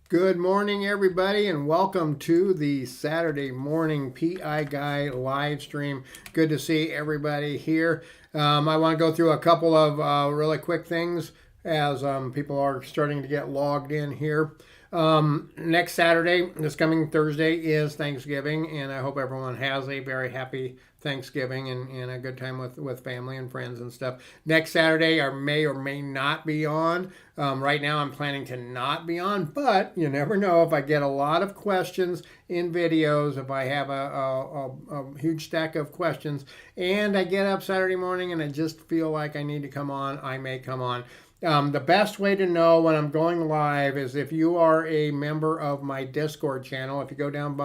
Good morning, everybody, and welcome to the Saturday morning PI Guy live stream. Good to see everybody here. I want to go through a couple of really quick things as people are starting to get logged in here. Next Saturday, this coming Thursday, is Thanksgiving, and I hope everyone has a very happy Thanksgiving and a good time with family and friends and stuff. Next Saturday, I may or may not be on. Right now, I'm planning to not be on, but you never know. If I get a lot of questions in videos, if I have a huge stack of questions, and I get up Saturday morning and I just feel like I need to come on, I may come on. The best way to know when I'm going live is if you are a member of my Discord channel. If you go down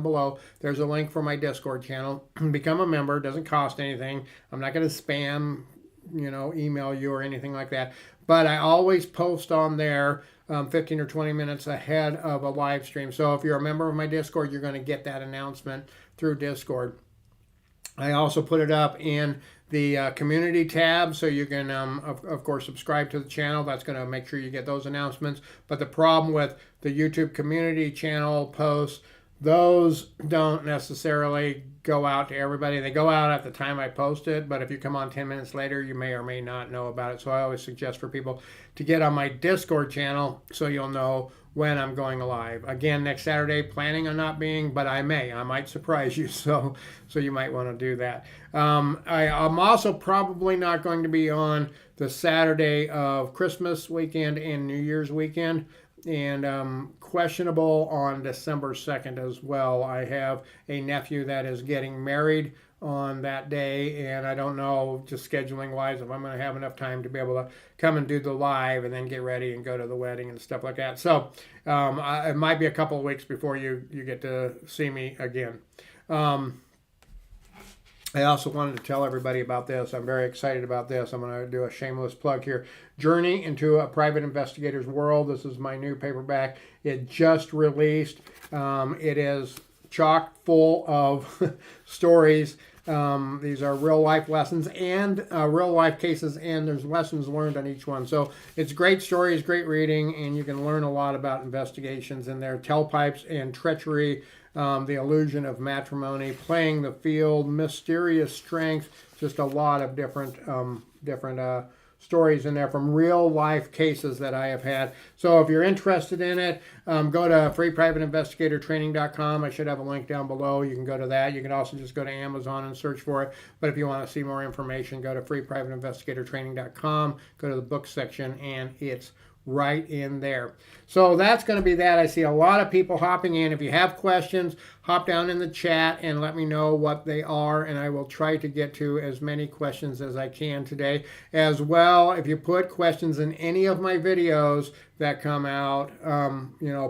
below, there's a link for my Discord channel. Become a member. It doesn't cost anything. I'm not going to spam, email you or anything like that. But I always post on there 15 or 20 minutes ahead of a live stream. So if you're a member of my Discord, you're going to get that announcement through Discord. I also put it up in the community tab, so you can, of course, subscribe to the channel. That's going to make sure you get those announcements. But the problem with the YouTube community channel posts, those don't necessarily go out to everybody. They go out at the time I post it, but if you come on 10 minutes later, you may or may not know about it. So I always suggest for people to get on my Discord channel so you'll know when I'm going live. Again, next Saturday, planning on not being, but I might surprise you, so you might want to do that. I'm also probably not going to be on the Saturday of Christmas weekend and New Year's weekend, and questionable on December 2nd as well. I have a nephew that is getting married on that day, and I don't know, just scheduling wise, if I'm going to have enough time to be able to come and do the live and then get ready and go to the wedding and stuff like that. So it might be a couple of weeks before you get to see me again. I also wanted to tell everybody about this. I'm very excited about this. I'm going to do a shameless plug here. Journey into a Private Investigator's World. This is my new paperback. It just released. It is chock full of stories. These are real life lessons and real life cases, and there's lessons learned on each one. So it's great stories, great reading, and you can learn a lot about investigations in there. Tailpipes and treachery, the illusion of matrimony, playing the field, mysterious strength, just a lot of different stories in there from real life cases that I have had. So if you're interested in it, go to freeprivateinvestigatortraining.com. I should have a link down below. You can go to that. You can also just go to Amazon and search for it. But if you want to see more information, go to freeprivateinvestigatortraining.com, go to the book section, and it's right in there. So that's going to be that. I see a lot of people hopping in. If you have questions, hop down in the chat and let me know what they are, and I will try to get to as many questions as I can today. As well, if you put questions in any of my videos that come out,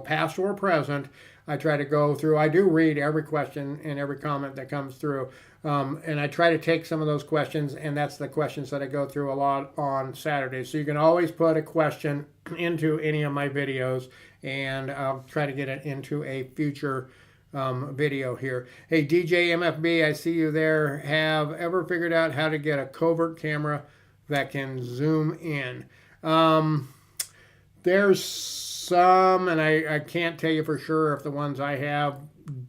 past or present, I try to go through. I do read every question and every comment that comes through. And I try to take some of those questions, and that's the questions that I go through a lot on Saturdays. So you can always put a question into any of my videos, and I'll try to get it into a future video here. Hey, DJ MFB, I see you there. Have ever figured out how to get a covert camera that can zoom in? There's some, and I can't tell you for sure if the ones I have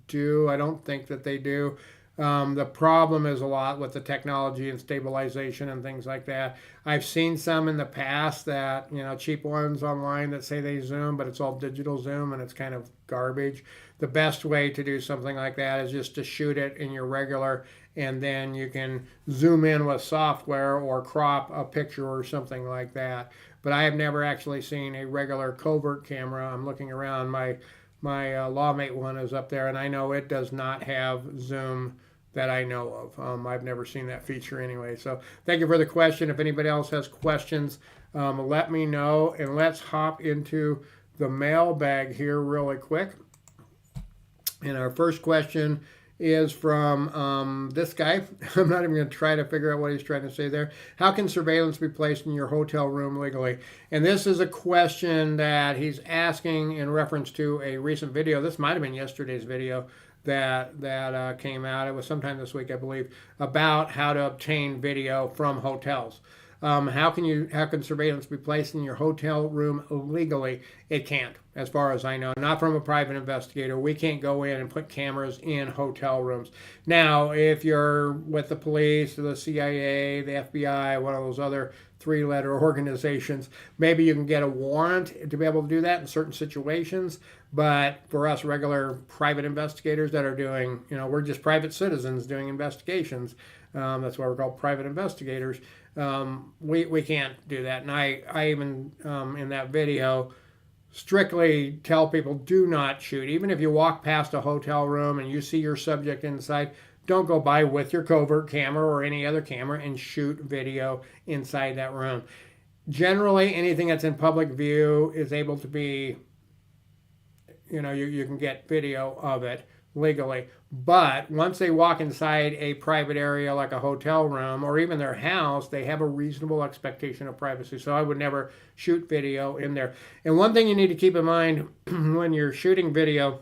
do. I don't think that they do. The problem is a lot with the technology and stabilization and things like that. I've seen some in the past that, cheap ones online that say they zoom, but it's all digital zoom and it's kind of garbage. The best way to do something like that is just to shoot it in your regular, and then you can zoom in with software or crop a picture or something like that. But I have never actually seen a regular covert camera. I'm looking around. My Lawmate one is up there, and I know it does not have zoom that I know of. I've never seen that feature anyway. So thank you for the question. If anybody else has questions, let me know, and let's hop into the mailbag here really quick. And our first question is from this guy. I'm not even going to try to figure out what he's trying to say there. How can surveillance be placed in your hotel room legally? And this is a question that he's asking in reference to a recent video. This might have been yesterday's video that came out. It was sometime this week, I believe, about how to obtain video from hotels. How can surveillance be placed in your hotel room legally? It can't. as far as I know, not from a private investigator. We can't go in and put cameras in hotel rooms. Now, if you're with the police, the CIA, the FBI, one of those other three-letter organizations, maybe you can get a warrant to be able to do that in certain situations. But for us regular private investigators that are doing, we're just private citizens doing investigations. That's why we're called private investigators. We can't do that. And I even, in that video, strictly tell people, do not shoot. Even if you walk past a hotel room and you see your subject inside, don't go by with your covert camera or any other camera and shoot video inside that room. Generally, anything that's in public view is able to be, you can get video of it legally. But once they walk inside a private area like a hotel room or even their house, they have a reasonable expectation of privacy. So I would never shoot video in there. And one thing you need to keep in mind when you're shooting video,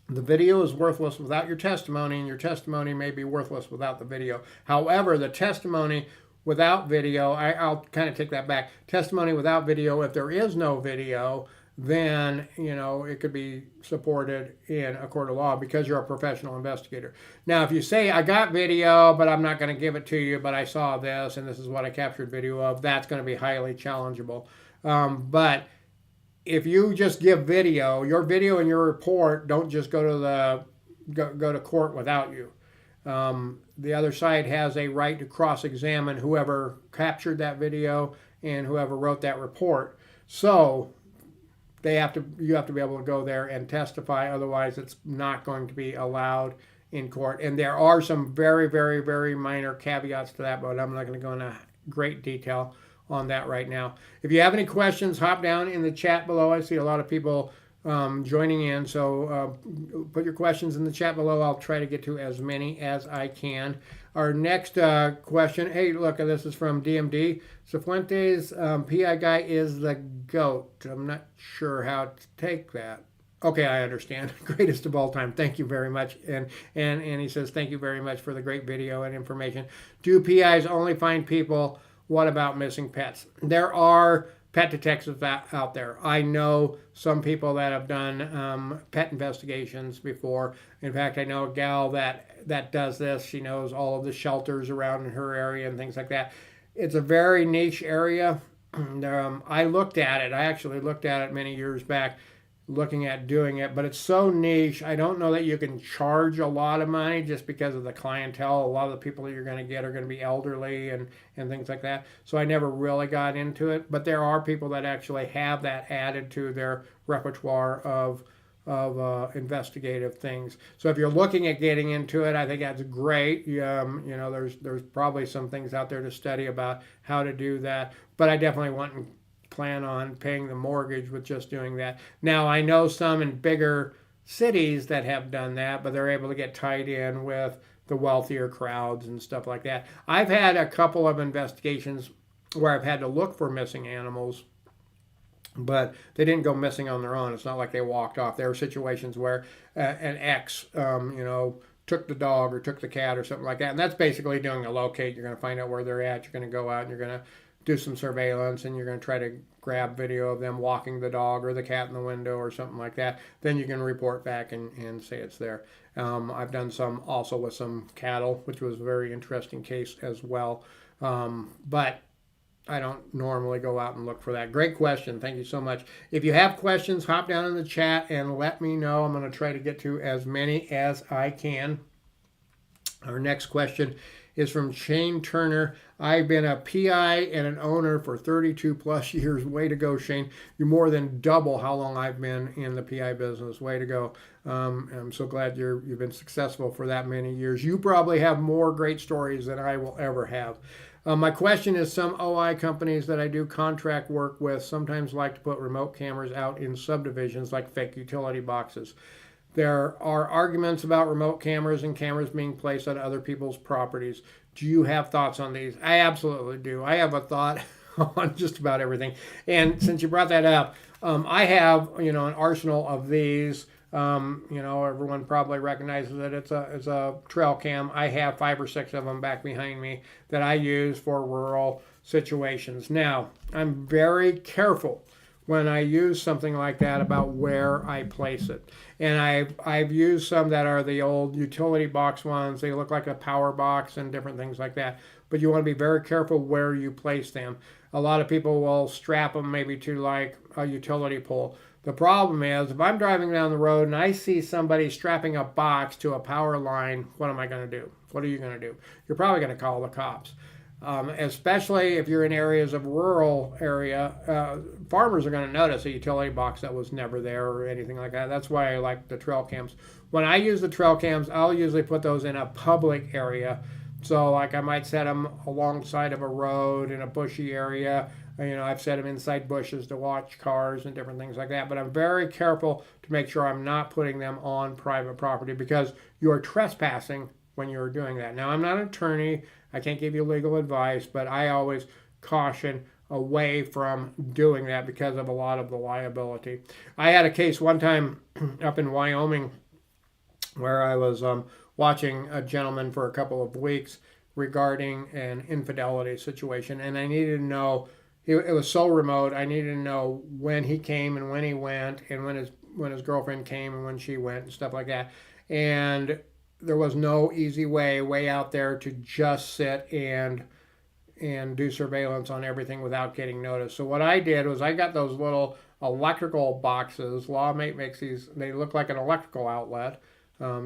the video is worthless without your testimony, and your testimony may be worthless without the video. However, the testimony without video, I'll kind of take that back. Testimony without video, if there is no video, then it could be supported in a court of law because you're a professional investigator. Now, if you say, I got video, but I'm not going to give it to you, but I saw this, and this is what I captured video of, that's going to be highly challengeable. But if you just give video, your video and your report don't just go to court without you. The other side has a right to cross-examine whoever captured that video and whoever wrote that report. So you have to be able to go there and testify. Otherwise, it's not going to be allowed in court. And there are some very, very, very minor caveats to that, but I'm not going to go into great detail on that right now. If you have any questions, hop down in the chat below. I see a lot of people joining in, so put your questions in the chat below. I'll try to get to as many as I can. Our next question, hey, look, this is from DMD. Cifuentes, PI guy is the GOAT. I'm not sure how to take that. Okay, I understand. Greatest of all time. Thank you very much. And he says, thank you very much for the great video and information. Do PIs only find people? What about missing pets? There are pet detectives out there. I know some people that have done pet investigations before. In fact, I know a gal that does this. She knows all of the shelters around in her area and things like that. It's a very niche area. I looked at it. I actually looked at it many years back, looking at doing it, but it's so niche. I don't know that you can charge a lot of money just because of the clientele. A lot of the people that you're going to get are going to be elderly and things like that. So I never really got into it, but there are people that actually have that added to their repertoire of investigative things. So if you're looking at getting into it, I think that's great. There's probably some things out there to study about how to do that, but I definitely wouldn't plan on paying the mortgage with just doing that. Now, I know some in bigger cities that have done that, but they're able to get tied in with the wealthier crowds and stuff like that. I've had a couple of investigations where I've had to look for missing animals, but they didn't go missing on their own. It's not like they walked off. There were situations where an ex, took the dog or took the cat or something like that. And that's basically doing a locate. You're going to find out where they're at. You're going to go out and you're going to do some surveillance, and you're going to try to grab video of them walking the dog or the cat in the window or something like that. Then you can report back and say it's there. I've done some also with some cattle, which was a very interesting case as well. But I don't normally go out and look for that. Great question. Thank you so much. If you have questions, hop down in the chat and let me know. I'm going to try to get to as many as I can. Our next question is from Shane Turner. I've been a PI and an owner for 32 plus years. Way to go, Shane. You're more than double how long I've been in the PI business. Way to go. I'm so glad you've been successful for that many years. You probably have more great stories than I will ever have. My question is, some OI companies that I do contract work with sometimes like to put remote cameras out in subdivisions like fake utility boxes. There are arguments about remote cameras and cameras being placed on other people's properties. Do you have thoughts on these? I absolutely do. I have a thought on just about everything. And since you brought that up, I have, an arsenal of these. Everyone probably recognizes that it's a trail cam. I have 5 or 6 of them back behind me that I use for rural situations. Now, I'm very careful when I use something like that about where I place it. And I've used some that are the old utility box ones. They look like a power box and different things like that. But you want to be very careful where you place them. A lot of people will strap them maybe to like a utility pole. The problem is if I'm driving down the road and I see somebody strapping a box to a power line, what am I going to do? What are you going to do? You're probably going to call the cops. Especially if you're in areas of rural area, farmers are going to notice a utility box that was never there or anything like that. That's why I like the trail cams. When I use the trail cams, I'll usually put those in a public area. So like I might set them alongside of a road in a bushy area. I've set them inside bushes to watch cars and different things like that. But I'm very careful to make sure I'm not putting them on private property because you're trespassing when you're doing that. Now, I'm not an attorney. I can't give you legal advice, but I always caution away from doing that because of a lot of the liability. I had a case one time up in Wyoming where I was watching a gentleman for a couple of weeks regarding an infidelity situation, and I needed to know. It was so remote. I needed to know when he came and when he went, and when his girlfriend came and when she went, and stuff like that. And there was no easy way out there to just sit and do surveillance on everything without getting noticed. So what I did was I got those little electrical boxes. Lawmate makes these. They look like an electrical outlet,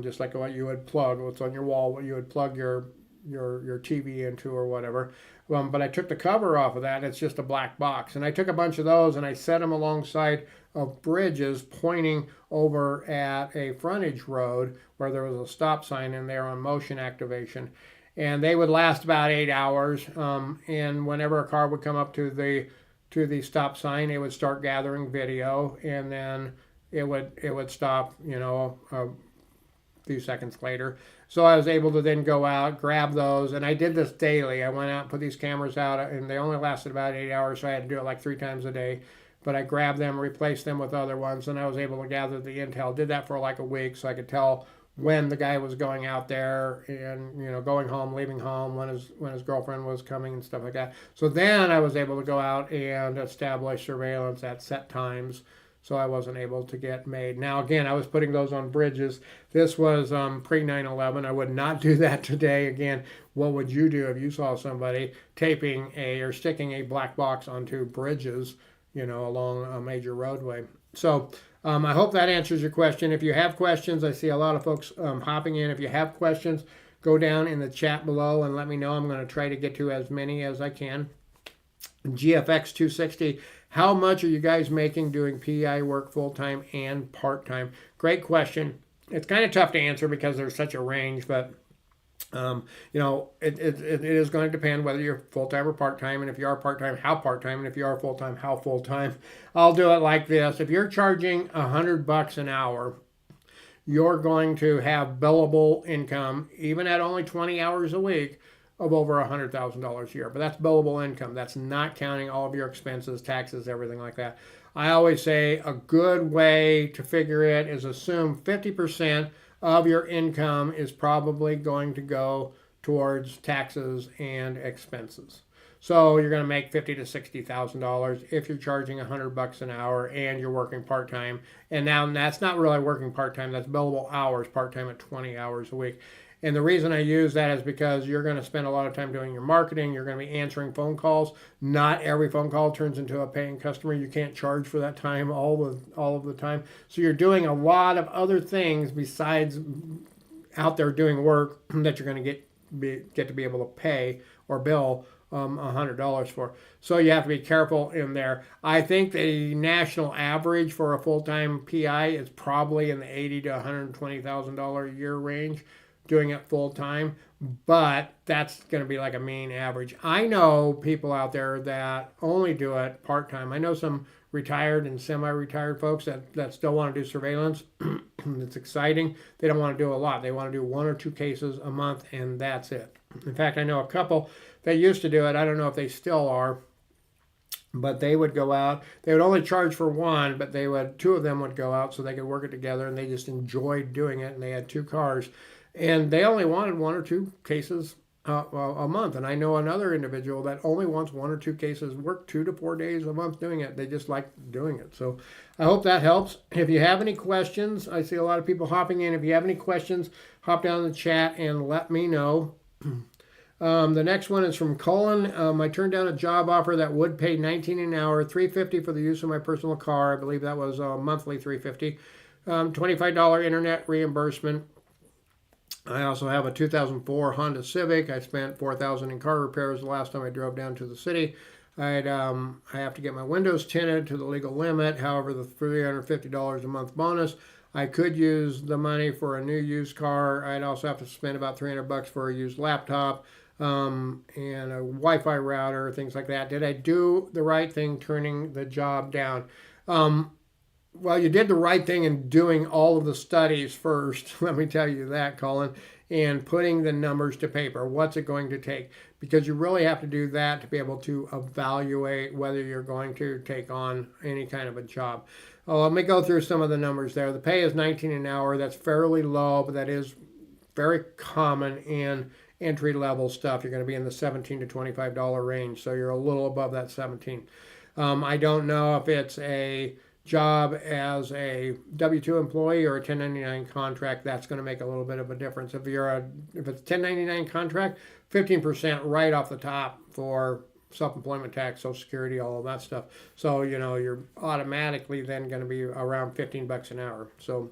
just like what you would plug. What's on your wall? What you would plug your TV into or whatever. But I took the cover off of that, and it's just a black box. And I took a bunch of those, and I set them alongside of bridges pointing over at a frontage road where there was a stop sign in there on motion activation. And they would last about 8 hours. And whenever a car would come up to the stop sign, it would start gathering video, and then it would stop, a few seconds later. So I was able to then go out, grab those, and I did this daily. I went out and put these cameras out, and they only lasted about 8 hours, so I had to do it like 3 times a day. But I grabbed them, replaced them with other ones, and I was able to gather the intel. Did that for like a week, so I could tell when the guy was going out there and going home, leaving home, when his girlfriend was coming and stuff like that. So then I was able to go out and establish surveillance at set times. So I wasn't able to get made. Now, again, I was putting those on bridges. This was pre 9/11. I would not do that today. Again, what would you do if you saw somebody taping or sticking a black box onto bridges, along a major roadway? So I hope that answers your question. If you have questions, I see a lot of folks hopping in. If you have questions, go down in the chat below and let me know. I'm going to try to get to as many as I can. GFX 260. How much are you guys making doing PI work full-time and part-time? Great question. It's kind of tough to answer because there's such a range, but it is going to depend whether you're full-time or part-time, and if you are part-time, how part-time, and if you are full-time, how full-time. I'll do it like this. If you're charging $100 an hour, you're going to have billable income, even at only 20 hours a week, of over $100,000 a year. But that's billable income. That's not counting all of your expenses, taxes, everything like that. I always say a good way to figure it is assume 50% of your income is probably going to go towards taxes and expenses. So you're going to make $50,000 to $60,000 if you're charging $100 an hour and you're working part-time. And now that's not really working part-time. That's billable hours, part-time at 20 hours a week. And the reason I use that is because you're going to spend a lot of time doing your marketing. You're going to be answering phone calls. Not every phone call turns into a paying customer. You can't charge for that time all of the time. So you're doing a lot of other things besides out there doing work that you're going to get to be able to pay or bill $100 for. So you have to be careful in there. I think the national average for a full-time PI is probably in the $80,000 to $120,000 a year range, doing it full time, but that's going to be like a mean average. I know people out there that only do it part time. I know some retired and semi-retired folks that still want to do surveillance. It's exciting. They don't want to do a lot. They want to do 1 or 2 cases a month, and that's it. In fact, I know a couple that used to do it. I don't know if they still are, but they would go out. They would only charge for one, but 2 of them would go out so they could work it together, and they just enjoyed doing it, and they had 2 cars. And they only wanted 1 or 2 cases a month. And I know another individual that only wants 1 or 2 cases work 2 to 4 days a month doing it. They just like doing it. So I hope that helps. If you have any questions, I see a lot of people hopping in. If you have any questions, hop down in the chat and let me know. The next one is from Colin. I turned down a job offer that would pay $19 an hour, $350 for the use of my personal car. I believe that was monthly $350. $25 internet reimbursement. I also have a 2004 Honda Civic. I spent $4,000 in car repairs the last time I drove down to the city. I have to get my windows tinted to the legal limit. However, the $350 a month bonus, I could use the money for a new used car. I'd also have to spend about $300 for a used laptop and a Wi-Fi router, things like that. Did I do the right thing turning the job down? Well, you did the right thing in doing all of the studies first. Let me tell you that, Colin, and putting the numbers to paper. What's it going to take? Because you really have to do that to be able to evaluate whether you're going to take on any kind of a job. Let me go through some of the numbers there. The pay is $19 an hour. That's fairly low, but that is very common in entry level stuff. You're going to be in the $17 to $25 range, so you're a little above that 17. I don't know if it's a job as a W-2 employee or a 1099 contract. That's going to make a little bit of a difference. If it's a 1099 contract, 15% right off the top for self-employment tax, Social Security, all of that stuff. So you're automatically then going to be around $15 an hour. So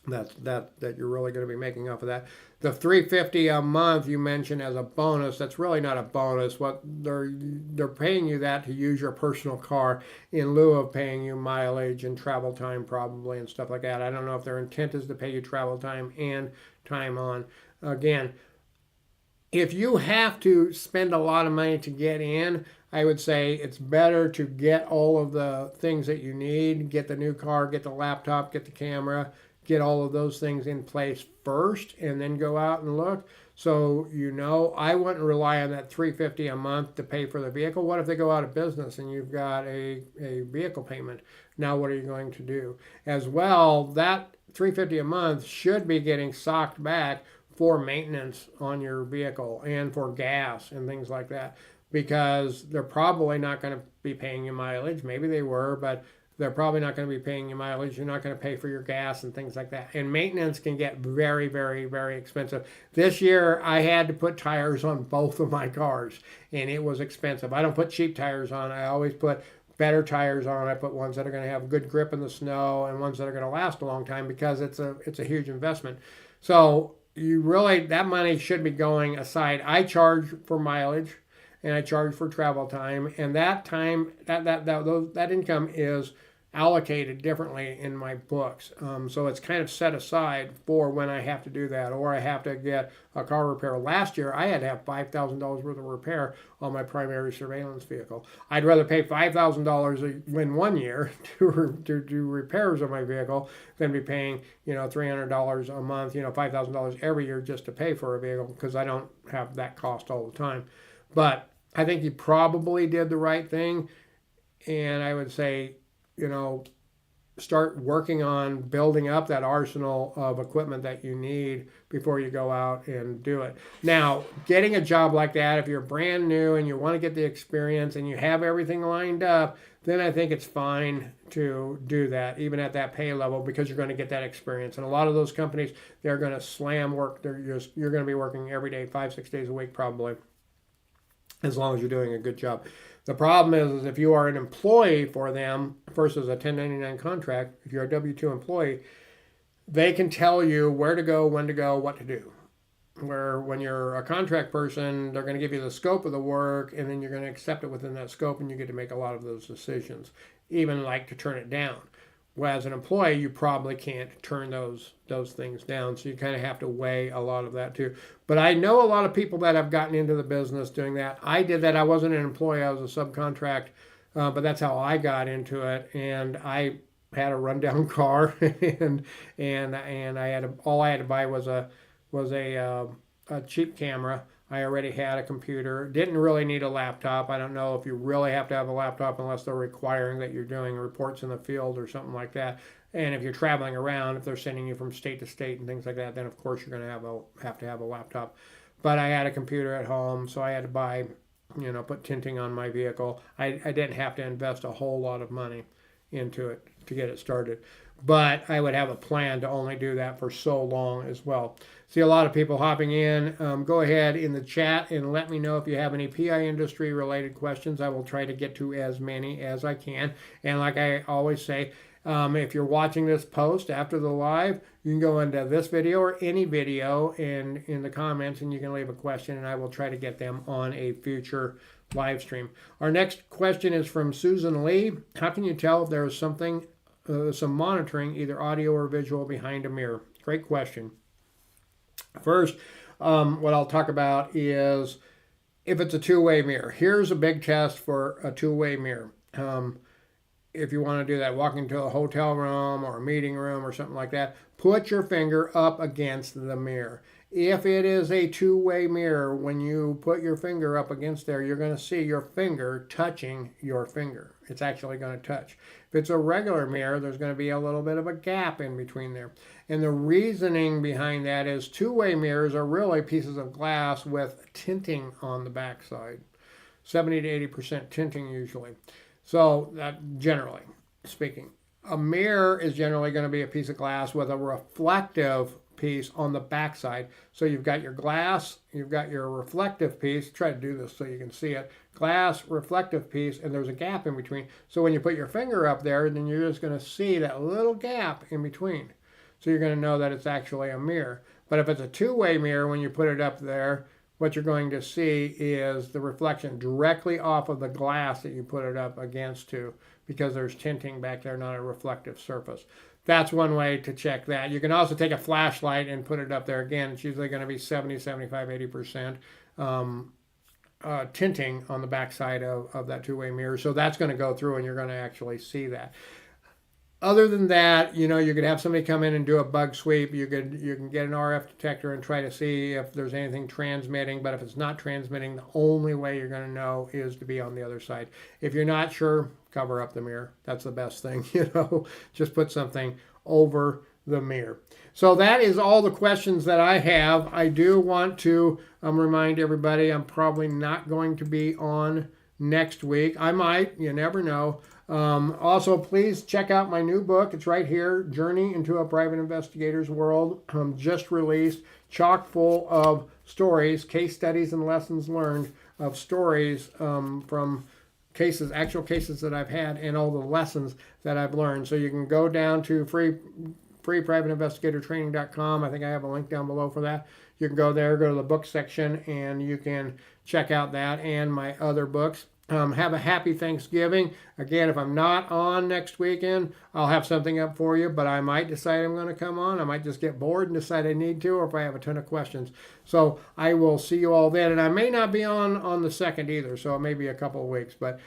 that you're really going to be making off of that. The $350 a month you mentioned as a bonus, that's really not a bonus. What they're paying you that to use your personal car in lieu of paying you mileage and travel time probably and stuff like that. I don't know if their intent is to pay you travel time and time on. Again, if you have to spend a lot of money to get in, I would say it's better to get all of the things that you need, get the new car, get the laptop, get the camera, get all of those things in place first and then go out and look. So, I wouldn't rely on that $350 a month to pay for the vehicle. What if they go out of business and you've got a vehicle payment? Now, what are you going to do? As well, that $350 a month should be getting socked back for maintenance on your vehicle and for gas and things like that, because they're probably not going to be paying you mileage. Maybe they were, but they're probably not going to be paying you mileage. You're not going to pay for your gas and things like that. And maintenance can get very, very, very expensive. This year, I had to put tires on both of my cars, and it was expensive. I don't put cheap tires on. I always put better tires on. I put ones that are going to have good grip in the snow and ones that are going to last a long time, because it's a huge investment. So that money should be going aside. I charge for mileage and I charge for travel time, and that time, that income is allocated differently in my books. So it's kind of set aside for when I have to do that, or I have to get a car repair. Last year, I had to have $5,000 worth of repair on my primary surveillance vehicle. I'd rather pay $5,000 in 1 year to do repairs on my vehicle than be paying, $300 a month, $5,000 every year just to pay for a vehicle, because I don't have that cost all the time. But I think you probably did the right thing, and I would say, start working on building up that arsenal of equipment that you need before you go out and do it. Now, getting a job like that, if you're brand new and you want to get the experience and you have everything lined up, then I think it's fine to do that, even at that pay level, because you're going to get that experience. And a lot of those companies, they're going to slam work. You're going to be working every day, 5-6 days a week probably, as long as you're doing a good job. The problem is if you are an employee for them versus a 1099 contract, if you're a W-2 employee, they can tell you where to go, when to go, what to do. Where when you're a contract person, they're going to give you the scope of the work, and then you're going to accept it within that scope, and you get to make a lot of those decisions, even like to turn it down. Well, as an employee, you probably can't turn those things down, so you kind of have to weigh a lot of that too. But I know a lot of people that have gotten into the business doing that. I did that. I wasn't an employee. I was a subcontract, but that's how I got into it. And I had a rundown car, and I had all I had to buy was a cheap camera. I already had a computer. Didn't really need a laptop. I don't know if you really have to have a laptop unless they're requiring that you're doing reports in the field or something like that. And if you're traveling around, if they're sending you from state to state and things like that, then of course you're going to have to have a laptop. but I had a computer at home, so I had to buy, put tinting on my vehicle. I didn't have to invest a whole lot of money into it to get it started. But I would have a plan to only do that for so long as well. See a lot of people hopping in. Go ahead in the chat and let me know if you have any PI industry related questions. I will try to get to as many as I can. And like I always say, if you're watching this post after the live, you can go into this video or any video in the comments and you can leave a question and I will try to get them on a future live stream. Our next question is from Susan Lee. How can you tell if there is something, some monitoring, either audio or visual, behind a mirror? Great question. First, what I'll talk about is if it's a two-way mirror. Here's a big test for a two-way mirror. If you want to do that, walk into a hotel room or a meeting room or something like that, put your finger up against the mirror. If it is a two-way mirror, when you put your finger up against there, you're going to see your finger touching your finger. It's actually going to touch. If it's a regular mirror, there's going to be a little bit of a gap in between there. And the reasoning behind that is two-way mirrors are really pieces of glass with tinting on the backside. 70 to 80% tinting usually. So that generally speaking, a mirror is generally going to be a piece of glass with a reflective piece on the backside. So you've got your glass, you've got your reflective piece. Try to do this so you can see it. Glass, reflective piece, and there's a gap in between. So when you put your finger up there, then you're just going to see that little gap in between. So you're going to know that it's actually a mirror. But if it's a two-way mirror, when you put it up there, what you're going to see is the reflection directly off of the glass that you put it up against to, because there's tinting back there, not a reflective surface. That's one way to check that. You can also take a flashlight and put it up there. Again, it's usually going to be 70, 75, 80% tinting on the backside of that two-way mirror. So that's going to go through and you're going to actually see that. Other than that, you could have somebody come in and do a bug sweep. You can get an RF detector and try to see if there's anything transmitting. But if it's not transmitting, the only way you're going to know is to be on the other side. If you're not sure, cover up the mirror. That's the best thing, Just put something over the mirror. So that is all the questions that I have. I do want to remind everybody I'm probably not going to be on next week. I might. You never know. Also, please check out my new book. It's right here, Journey into a Private Investigator's World. Just released, chock full of stories, case studies, and lessons learned of stories from cases, actual cases that I've had, and all the lessons that I've learned. So you can go down to freeprivateinvestigatortraining.com. I think I have a link down below for that. You can go there, go to the book section, and you can check out that and my other books. Have a happy Thanksgiving. Again, if I'm not on next weekend, I'll have something up for you, but I might decide I'm going to come on. I might just get bored and decide I need to, or if I have a ton of questions. So I will see you all then, and I may not be on the 2nd either, so it may be a couple of weeks, but